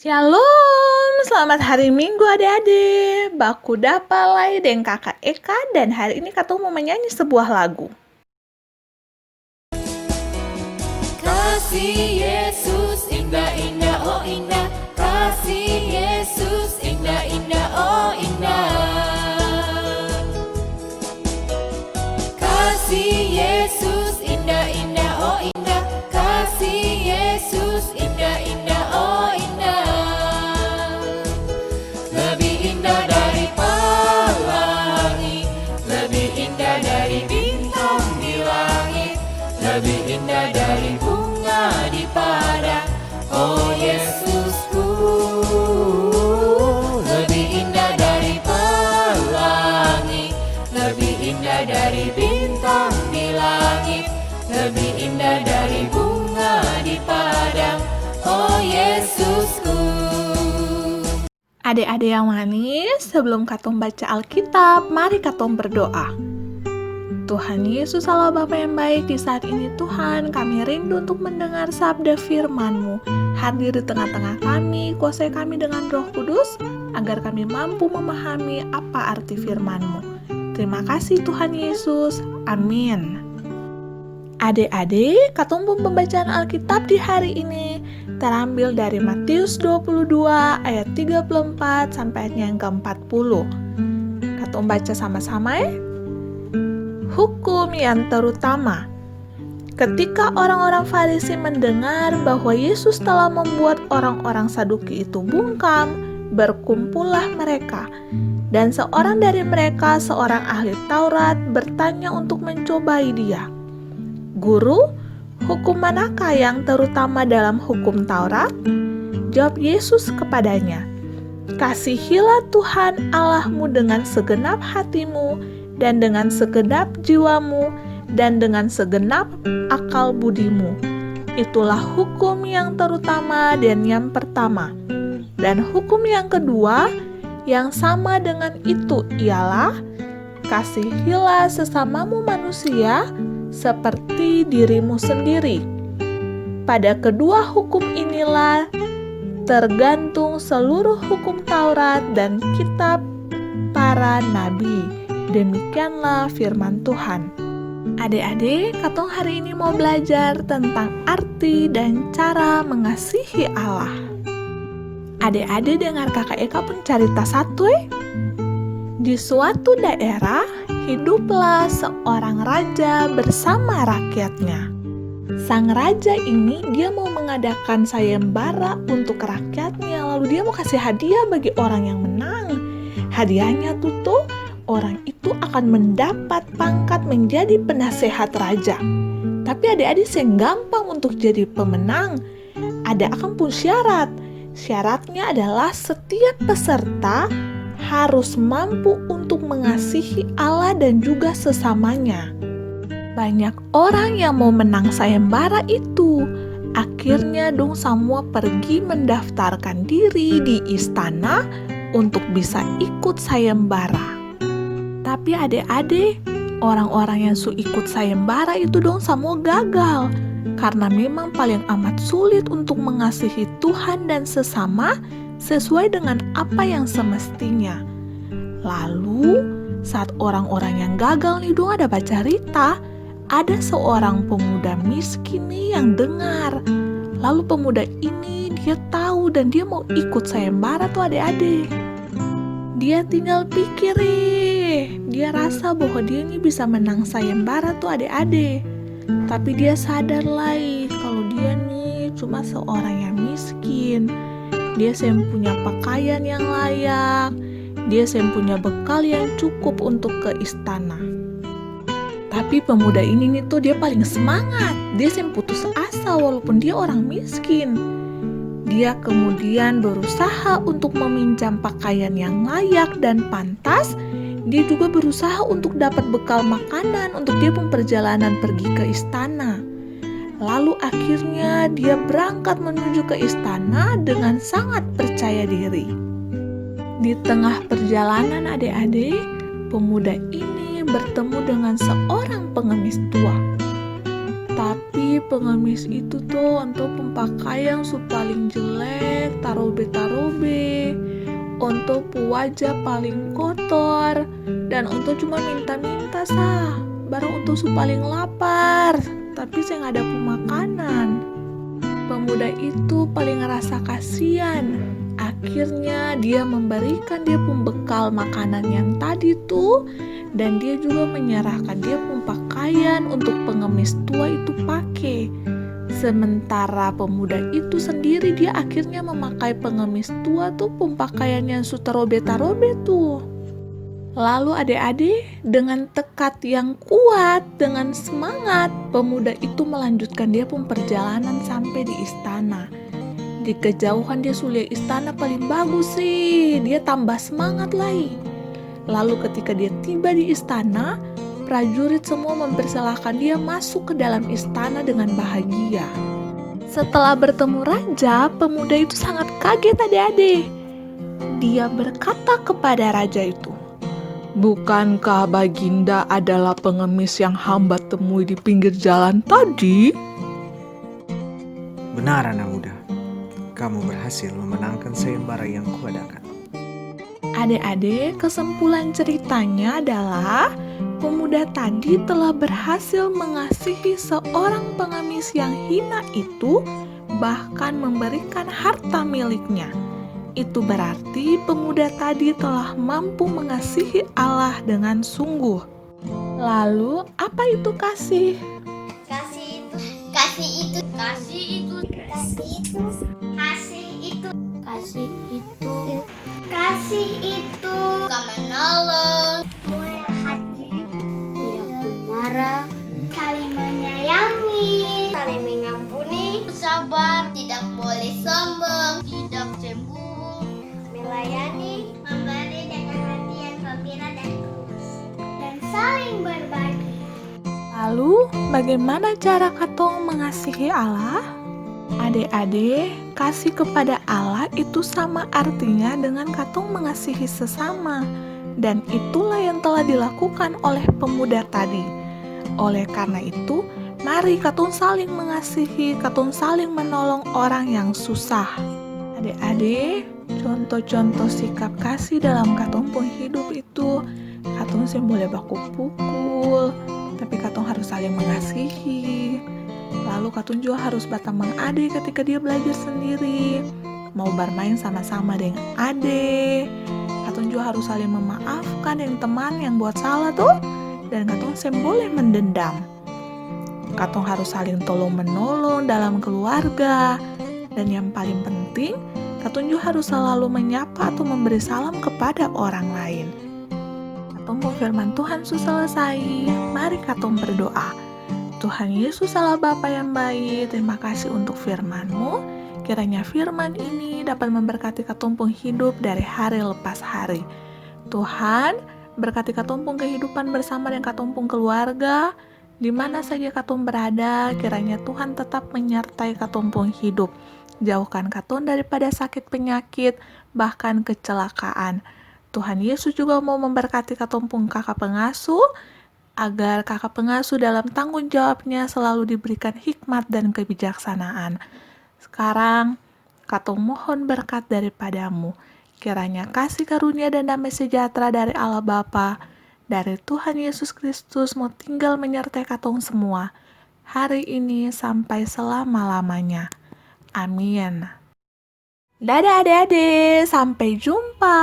Shalom, selamat hari Minggu adik-adik. Baku dapalai dengan kakak Eka dan hari ini Katu mau menyanyi sebuah lagu. Kasih Yesus indah-indah, oh indah. Kasih Yesus indah-indah, oh indah. Kasih Yesus indah-indah, oh indah. Kasih Yesus indah-indah, oh indah. Lebih indah dari pelangi, lebih indah dari bintang di langit, lebih indah dari bunga di padang, oh Yesusku. Lebih indah dari pelangi, lebih indah dari bintang di langit, lebih indah dari bunga di padang, oh Yesusku. Adik-adik yang manis, sebelum Katu baca Alkitab, mari Katu berdoa. Tuhan Yesus Allah Bapa yang baik, di saat ini Tuhan kami rindu untuk mendengar sabda firman-Mu. Hadir di tengah-tengah kami, kuasai kami dengan Roh Kudus, agar kami mampu memahami apa arti firman-Mu. Terima kasih Tuhan Yesus, amin. Adik-adik, Katu pembacaan Alkitab di hari ini terambil dari Matius 22 ayat 34 sampai ayatnya yang ke-40. Katu baca sama-sama ya. Hukum yang terutama. Ketika orang-orang Farisi mendengar bahwa Yesus telah membuat orang-orang Saduki itu bungkam, berkumpullah mereka. Dan seorang dari mereka, seorang ahli Taurat, bertanya untuk mencobai dia. Guru, hukum manakah yang terutama dalam hukum Taurat? Jawab Yesus kepadanya, kasihilah Tuhan Allahmu dengan segenap hatimu, dan dengan segenap jiwamu, dan dengan segenap akal budimu. Itulah hukum yang terutama dan yang pertama. Dan hukum yang kedua, yang sama dengan itu ialah, kasihilah sesamamu manusia seperti dirimu sendiri. Pada kedua hukum inilah tergantung seluruh hukum Taurat dan kitab para nabi. Demikianlah firman Tuhan. Adik-adik, Katong hari ini mau belajar tentang arti dan cara mengasihi Allah. Adik-adik dengar kakak Eka pun cerita satu Di suatu daerah, hiduplah seorang raja bersama rakyatnya. Sang raja ini dia mau mengadakan sayembara untuk rakyatnya, lalu dia mau kasih hadiah bagi orang yang menang. Hadiahnya tuh orang itu akan mendapat pangkat menjadi penasehat raja. Tapi adik-adik yang gampang untuk jadi pemenang, ada akan pun syarat. Syaratnya adalah setiap peserta harus mampu untuk mengasihi Allah dan juga sesamanya. Banyak orang yang mau menang sayembara itu. Akhirnya dong semua pergi mendaftarkan diri di istana untuk bisa ikut sayembara. Tapi adik-adik, orang-orang yang ikut sayembara itu dong semua gagal. Karena memang paling amat sulit untuk mengasihi Tuhan dan sesama sesuai dengan apa yang semestinya. Lalu, saat orang-orang yang gagal nih dong ada baca cerita, ada seorang pemuda miskin nih yang dengar. Lalu pemuda ini dia tahu dan dia mau ikut sayembara tuh adik-adik. Dia tinggal pikir dia rasa bahwa dia ini bisa menang sayembara tuh adik-adik. Tapi dia sadar kalau dia nih cuma seorang yang miskin. Dia punya pakaian yang layak, dia punya bekal yang cukup untuk ke istana. Tapi pemuda ini nih tuh dia paling semangat. Dia putus asa walaupun dia orang miskin. Dia kemudian berusaha untuk meminjam pakaian yang layak dan pantas. Dia juga berusaha untuk dapat bekal makanan untuk dia perjalanan pergi ke istana. Lalu akhirnya dia berangkat menuju ke istana dengan sangat percaya diri. Di tengah perjalanan adik-adik, pemuda ini bertemu dengan seorang pengemis tua. Tapi pengemis itu tuh untuk pakaian su paling jelek, tarobe-tarobe, untuk wajah paling kotor, dan untuk cuma minta-minta sah. Baru untuk su paling lapar, tapi saya nggak ada pemakanan. Pemuda itu paling ngerasa kasihan. Akhirnya dia memberikan dia pembekal makanan yang tadi tuh, dan dia juga menyerahkan dia pakaian untuk pengemis tua itu pakai. Sementara pemuda itu sendiri dia akhirnya memakai pengemis tua tuh pakaian yang sutarobe-tarobe tuh. Lalu adik-adik dengan tekad yang kuat, dengan semangat, pemuda itu melanjutkan dia perjalanan sampai di istana. Di kejauhan dia sulit istana paling bagus sih, dia tambah semangat lagi. Lalu ketika dia tiba di istana, prajurit semua mempersilahkan dia masuk ke dalam istana dengan bahagia. Setelah bertemu raja, pemuda itu sangat kaget adik-adik. Dia berkata kepada raja itu, "Bukankah Baginda adalah pengemis yang hamba temui di pinggir jalan tadi?" Benar anak muda, kamu berhasil memenangkan sayembara yang kuadakan. Adik-adik, kesimpulan ceritanya adalah pemuda tadi telah berhasil mengasihi seorang pengemis yang hina itu, bahkan memberikan harta miliknya. Itu berarti pemuda tadi telah mampu mengasihi Allah dengan sungguh. Lalu, apa itu kasih? Kasih itu, kasih itu, kasih itu, kasih itu, kasih itu, kasih itu, kasih itu, suka menolong, murah hati, tidak marah, saling menyayangi, saling mengampuni, sabar, tidak boleh sombong, tidak cemburu, melayani, memberi dengan hati yang gembira dan tulus, dan saling berbagi. Lalu, bagaimana cara katong mengasihi Allah? Adik-adik, kasih kepada Allah itu sama artinya dengan katong mengasihi sesama. Dan itulah yang telah dilakukan oleh pemuda tadi. Oleh karena itu, mari katong saling mengasihi, katong saling menolong orang yang susah. Adik-adik, contoh-contoh sikap kasih dalam katong pun hidup itu, katong sih boleh baku pukul, tapi katong harus saling mengasihi. Lalu katong juga harus batamang adik ketika dia belajar sendiri, mau bermain sama-sama dengan adik. Katong juga harus saling memaafkan yang teman yang buat salah tuh, dan katong sih boleh mendendam. Katong harus saling tolong menolong dalam keluarga, dan yang paling penting, katong juga harus selalu menyapa atau memberi salam kepada orang lain. Katong firman Tuhan sudah selesai, mari katong berdoa. Tuhan Yesus Allah Bapa yang baik, terima kasih untuk firman-Mu. Kiranya firman ini dapat memberkati katumpung hidup dari hari lepas hari. Tuhan, berkati katumpung kehidupan bersama dengan katumpung keluarga, di mana saja katum berada, kiranya Tuhan tetap menyertai katumpung hidup. Jauhkan katun daripada sakit penyakit, bahkan kecelakaan. Tuhan Yesus juga mau memberkati katumpung kakak pengasuh, agar kakak pengasuh dalam tanggung jawabnya selalu diberikan hikmat dan kebijaksanaan. Sekarang, katong mohon berkat daripada-Mu. Kiranya kasih karunia dan damai sejahtera dari Allah Bapa, dari Tuhan Yesus Kristus mau tinggal menyertai katong semua, hari ini sampai selama-lamanya. Amin. Dadah adik-adik, sampai jumpa.